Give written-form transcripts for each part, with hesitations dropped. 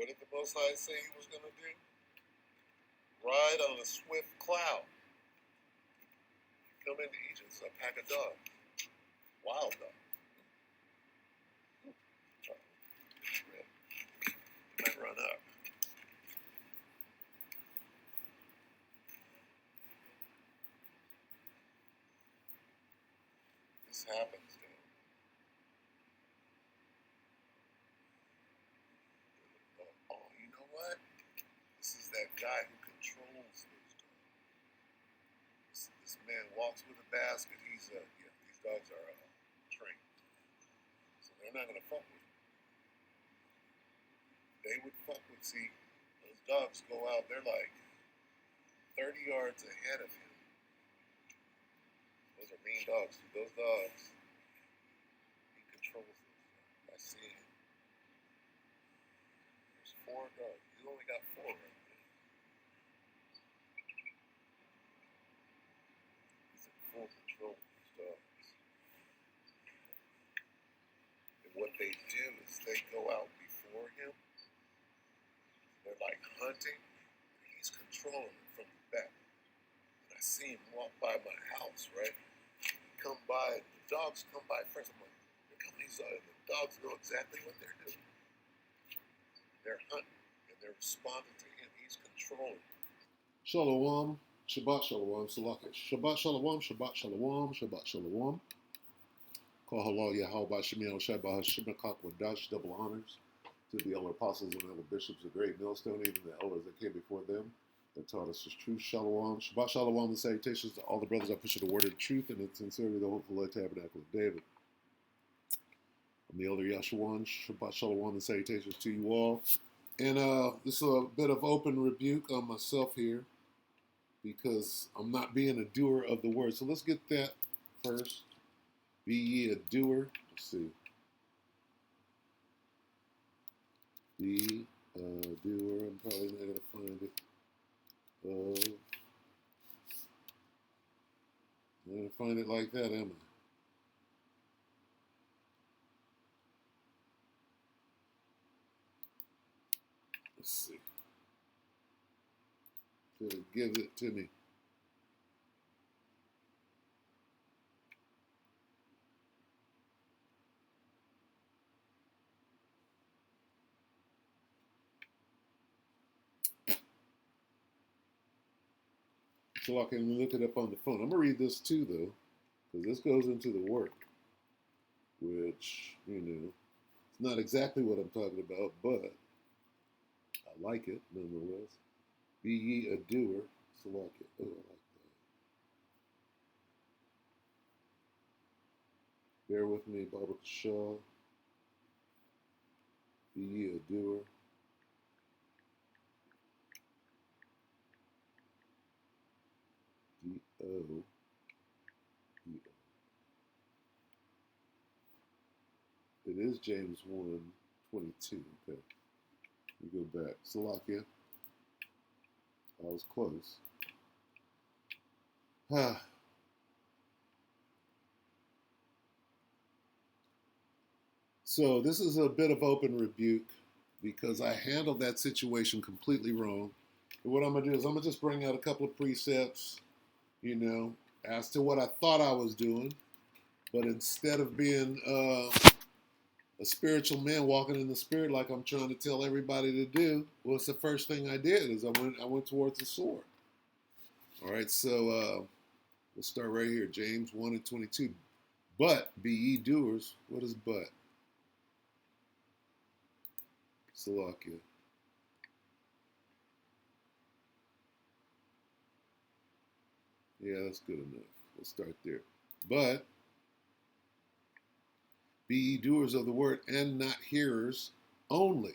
What did the Most High say he was going to do? Ride on a swift cloud. Come into Egypt, it's a pack of dogs. Wild dogs. It might run up. This happens, dude. Oh, you know what? This is that guy who controls those dogs. This man walks with a basket. These dogs are trained. So they're not going to fuck with him. They would fuck with, see, those dogs go out, they're like 30 yards ahead of him. Those are mean dogs. Those dogs, he controls those dogs. I see him. There's 4 dogs. He's only got 4 right there. He's in full control of those dogs. And what they do is they go out before him. They're like hunting. He's controlling them from the back. And I see him walk by my house, right? Come by, the dogs come by first. I'm like, here come these dogs. The dogs know exactly what they're doing. They're hunting and they're responding to him. He's controlling. Shalom, Shabbat Shalom, Salakah. Shabbat Shalom, Shabbat Shalom, Shabbat Shalom. Call halal Yahweh Shemiel Shabbat Shemekak Wadash, double honors to the elder apostles and elder bishops, the great millstone, even the elders that came before them, that taught us his truth. Shalom. Shabbat Shalom and salutations to all the brothers that push the word of truth and in sincerity the hopeful tabernacle of David. I'm the elder Yashawan. Shabbat Shalom and salutations to you all. And this is a bit of open rebuke on myself here because I'm not being a doer of the word. So let's get that first. Be ye a doer. Let's see. Be a doer. I'm probably not going to find it. I'm going to find it like that, am I? Let's see. So it gives it to me. So I can look it up on the phone. I'm going to read this too, though, because this goes into the work, which, it's not exactly what I'm talking about, but I like it nonetheless. Be ye a doer. So like it. Oh, I like that. Bear with me, Barbara Shaw. Be ye a doer. D-O. It is James 1:22. Okay. We go back. Salakia. I was close. So this is a bit of open rebuke because I handled that situation completely wrong. And what I'm going to do is I'm going to just bring out a couple of precepts, as to what I thought I was doing. But instead of being a spiritual man walking in the spirit like I'm trying to tell everybody to do, what's the first thing I did is I went towards the sword. All right, so we'll start right here. James 1:22. But be ye doers. What is but? Salakia. Yeah, that's good enough. We'll start there. But be ye doers of the word and not hearers only,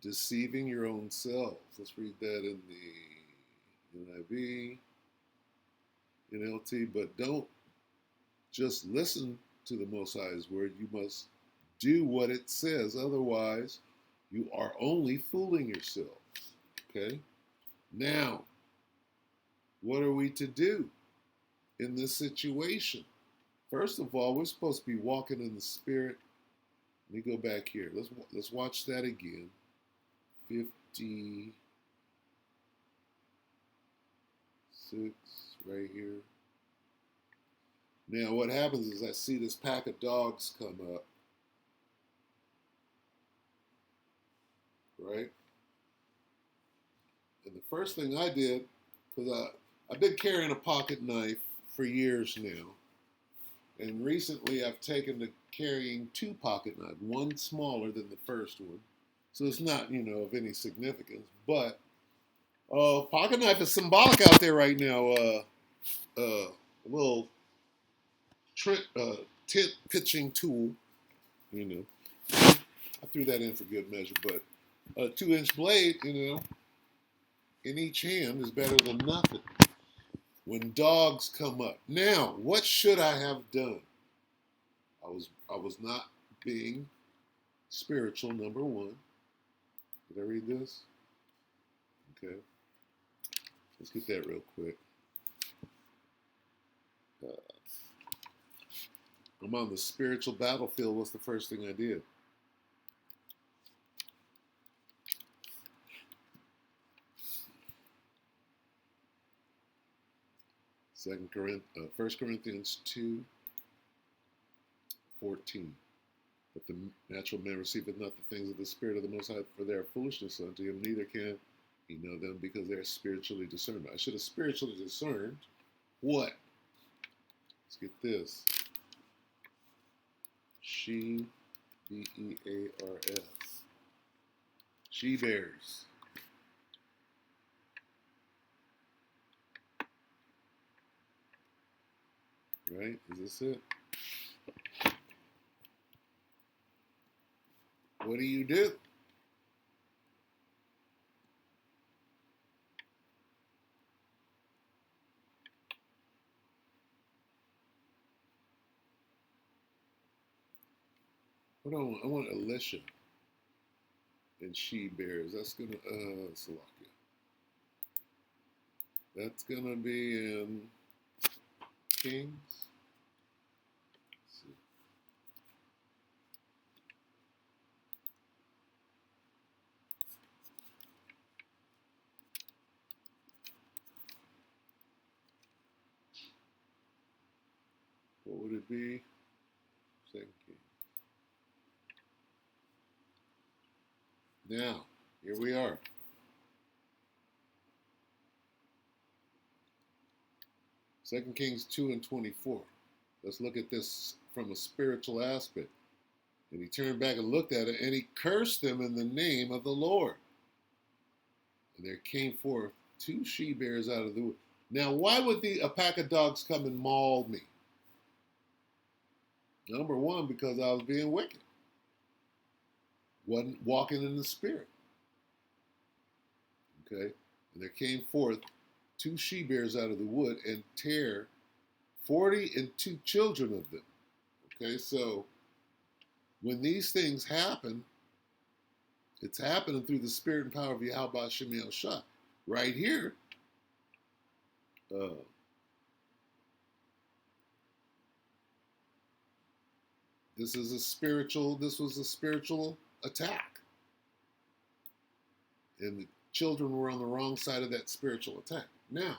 deceiving your own selves. Let's read that in the NIV, NLT. But don't just listen to the Most High's word. You must do what it says. Otherwise, you are only fooling yourselves. Okay? Now, what are we to do in this situation? First of all, we're supposed to be walking in the Spirit. Let me go back here. Let's watch that again. 56 right here. Now what happens is I see this pack of dogs come up, right? And the first thing I did, because I've been carrying a pocket knife for years now, and recently I've taken to carrying two pocket knives, one smaller than the first one. So it's not, of any significance. But pocket knife is symbolic out there right now. A little tit pitching tool, I threw that in for good measure, but a 2-inch blade, in each hand is better than nothing. When dogs come up. Now, what should I have done? I was not being spiritual, number one. Did I read this? Okay. Let's get that real quick. I'm on the spiritual battlefield. What's the first thing I did? First Corinthians 2:14. But the natural man receiveth not the things of the Spirit of the Most High, for they are foolishness unto him, neither can he know them because they are spiritually discerned. I should have spiritually discerned what? Let's get this. She, B-E-A-R-S. She bears. Right? Is this it? What do you do? What do I want? I want Alicia and she bears. That's gonna Salakia. That's gonna be in Kings. Let's see. What would it be? Second Kings. Now, here we are. Second Kings 2:24. Let's look at this from a spiritual aspect. And he turned back and looked at it, and he cursed them in the name of the Lord. And there came forth 2 she-bears out of the wood. Now, why would a pack of dogs come and maul me? Number one, because I was being wicked. Wasn't walking in the Spirit. Okay? And there came forth 2 she-bears out of the wood and tear 42 children of them. Okay, so when these things happen, it's happening through the spirit and power of Yahweh Shemiel Shah. Right here, this was a spiritual attack. And the children were on the wrong side of that spiritual attack. Now,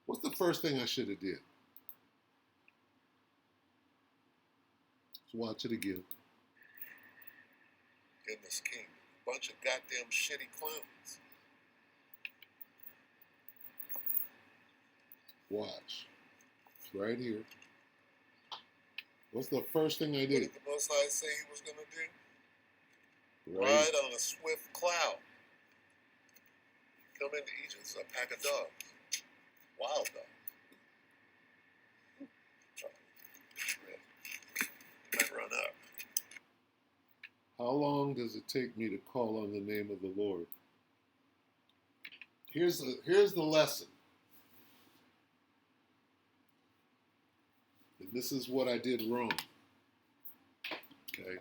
what's the first thing I should have did? Let's watch it again. Goodness king. Bunch of goddamn shitty clowns. Watch. It's right here. What's the first thing I What did? did the Most High say he was going to do? Right. Ride on a swift cloud. Come into Egypt, it's a pack of dogs. Wild dogs. You might run up. How long does it take me to call on the name of the Lord? Here's the lesson. And this is what I did wrong. Okay?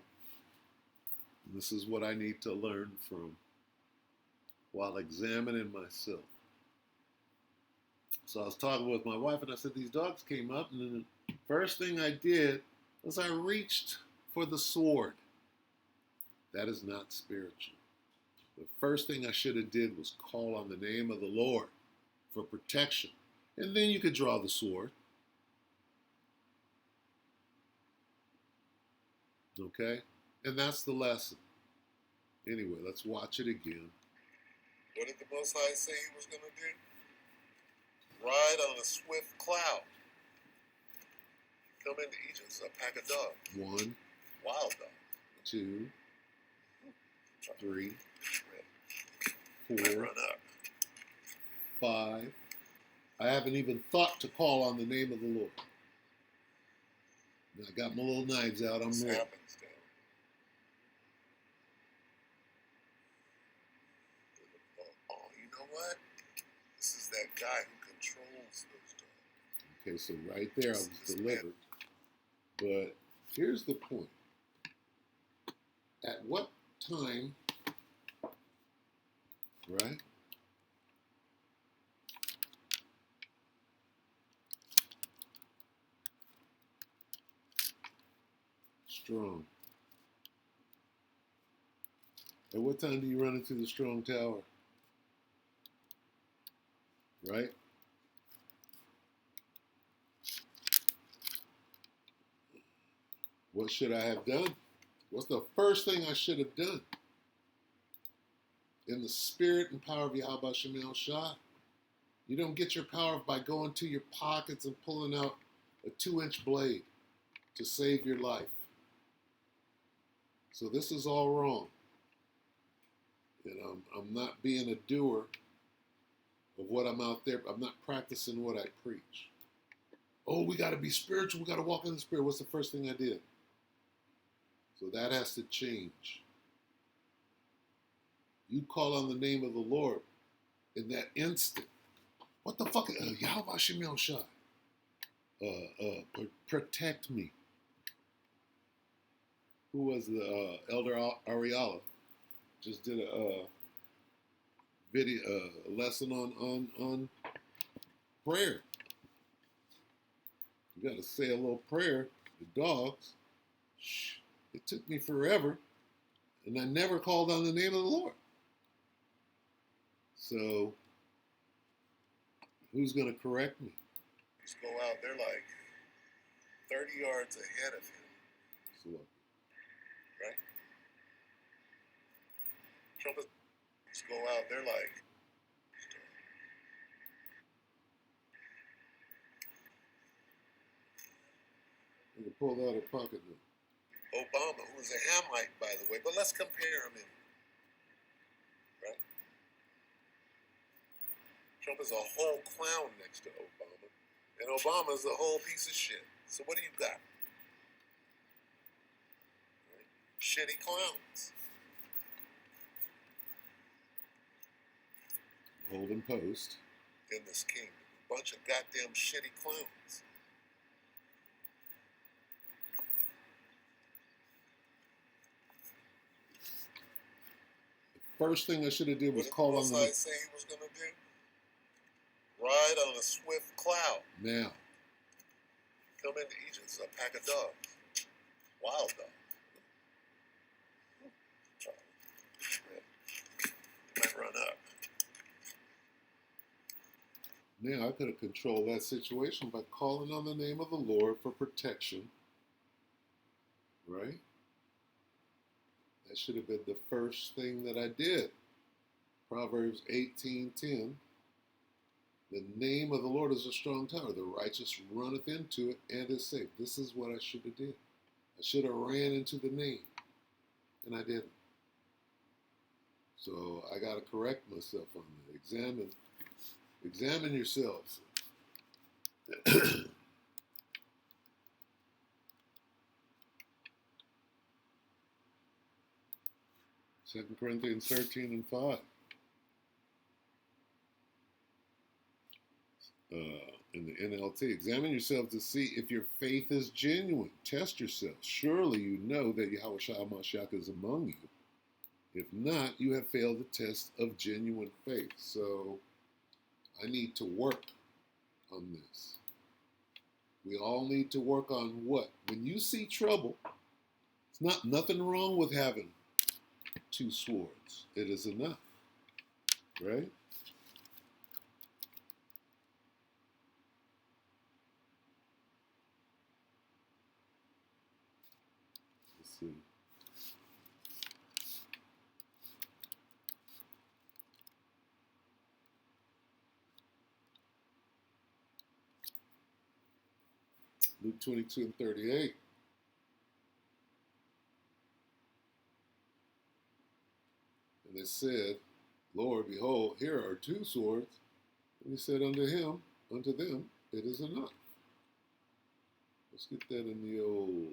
And this is what I need to learn from while examining myself. So I was talking with my wife and I said, these dogs came up, and then the first thing I did was I reached for the sword. That is not spiritual. The first thing I should have did was call on the name of the Lord for protection. And then you could draw the sword. Okay? And that's the lesson. Anyway, let's watch it again. What did the Most High say he was going to do? Ride on a swift cloud. Come into Egypt as a pack of dogs. 1, Wild dogs. 2, 3, Run 4, up. 5. I haven't even thought to call on the name of the Lord. Now, I got my little knives out. I'm This ready. happens, Dan. Oh, you know what? This is that guy who controls those dogs. Okay, so right there I was delivered. But here's the point. At what time, right? Strong. At what time do you run into the strong tower? Right? What should I have done? What's the first thing I should have done? In the spirit and power of Yahweh Shemel Shah. You don't get your power by going to your pockets and pulling out a 2-inch blade to save your life. So this is all wrong. And I'm not being a doer of what I'm out there. I'm not practicing what I preach. Oh, we got to be spiritual. We got to walk in the spirit. What's the first thing I did? So that has to change. You call on the name of the Lord in that instant. What the fuck? Yahweh Shemel Shah. Protect me. Who was the Elder Ariala? Just did a video, a lesson on prayer. You got to say a little prayer. The dogs. It took me forever, and I never called on the name of the Lord. So, who's going to correct me? Just go out there like 30 yards ahead of him. So, right? Trumpets just go out there like. you can pull out a pocket now. Obama, who was a Hamite, by the way, but let's compare him in. Right? Trump is a whole clown next to Obama, and Obama's a whole piece of shit. So what do you got? Right? Shitty clowns. Golden Post. In this kingdom. A bunch of goddamn shitty clowns. First thing I should have did was call on the. What did the say he was going to do? Ride on a swift cloud. Now. Come into Egypt as a pack of dogs. Wild dogs. You might run up. Now I could have controlled that situation by calling on the name of the Lord for protection. Right? That should have been the first thing that I did. Proverbs 18:10. The name of the Lord is a strong tower. The righteous runneth into it and is safe. This is what I should have did. I should have ran into the name. And I didn't. So I got to correct myself on that. Examine yourselves. 2 Corinthians 13 and 5. In the NLT, examine yourselves to see if your faith is genuine. Test yourselves. Surely you know that Yahweh Shah Mashiach is among you. If not, you have failed the test of genuine faith. So I need to work on this. We all need to work on what? When you see trouble, it's nothing wrong with having two swords. It is enough, right? Let's see. Luke 22 and 38. And they said, Lord, behold, here are two swords. And he said unto them, it is enough. Let's get that in the old.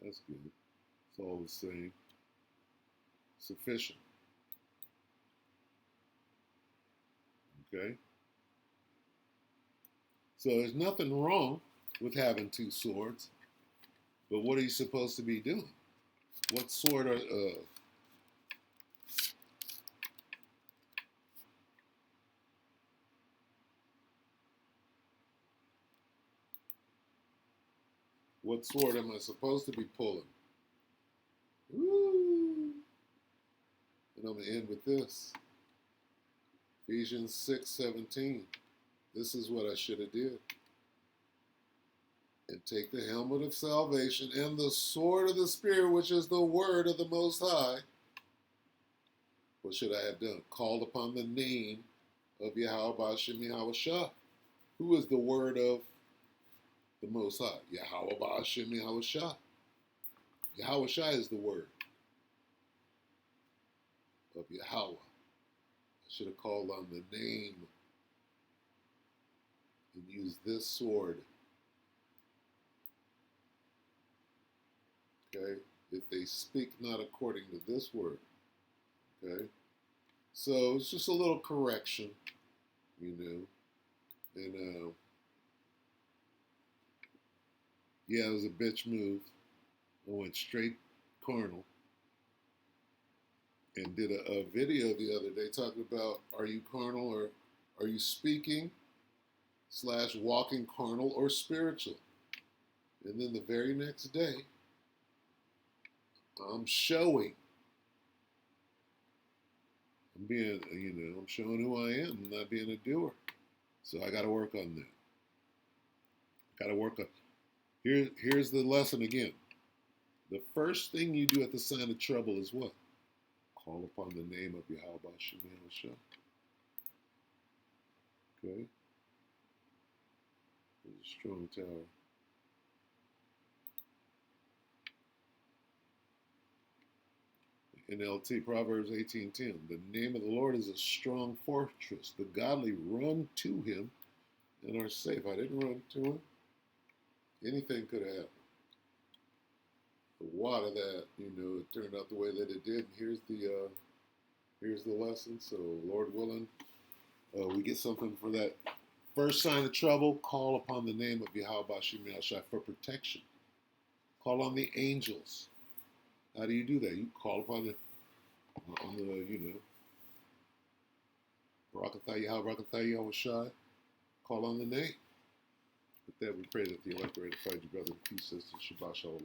That's good. It's all the same. Sufficient. Okay? So there's nothing wrong with having two swords, but what are you supposed to be doing? What sword are what sword am I supposed to be pulling? Woo! And I'm gonna end with this. Ephesians 6:17. This is what I should have did. And take the helmet of salvation and the sword of the Spirit, which is the word of the Most High. What should I have done? Called upon the name of Yahweh Ba'ashem Yahushua. Who is the word of the Most High? Yahweh Ba'ashem Yahushua. Yahushua is the word of Yahweh. I should have called on the name and used this sword. Okay? If they speak not according to this word. Okay? So it's just a little correction, you know. And yeah, it was a bitch move. I went straight carnal and did a video the other day talking about, are you carnal or are you speaking / walking carnal or spiritual? And then the very next day, I'm showing. I'm being, you know, I'm showing who I am. I'm not being a doer. So I got to work on that. Got to work on. Here's the lesson again. The first thing you do at the sign of trouble is what? Call upon the name of Yahweh Ba'ashem Yahushua. Okay? There's a strong tower. NLT, Proverbs 18:10. The name of the Lord is a strong fortress. The godly run to him and are safe. I didn't run to him. Anything could have happened. The water that, you know, it turned out the way that it did. Here's the lesson. So, Lord willing, we get something for that. First sign of trouble, call upon the name of Yahweh Ba'ashem Yahushua for protection. Call on the angels. How do you do that? You call upon the you know, Barakatah Yahweh, Barakatah Yahushua. Call on the name. With that, we pray that the elect are to find you, brother, in peace, sister, Shabbat Shalom.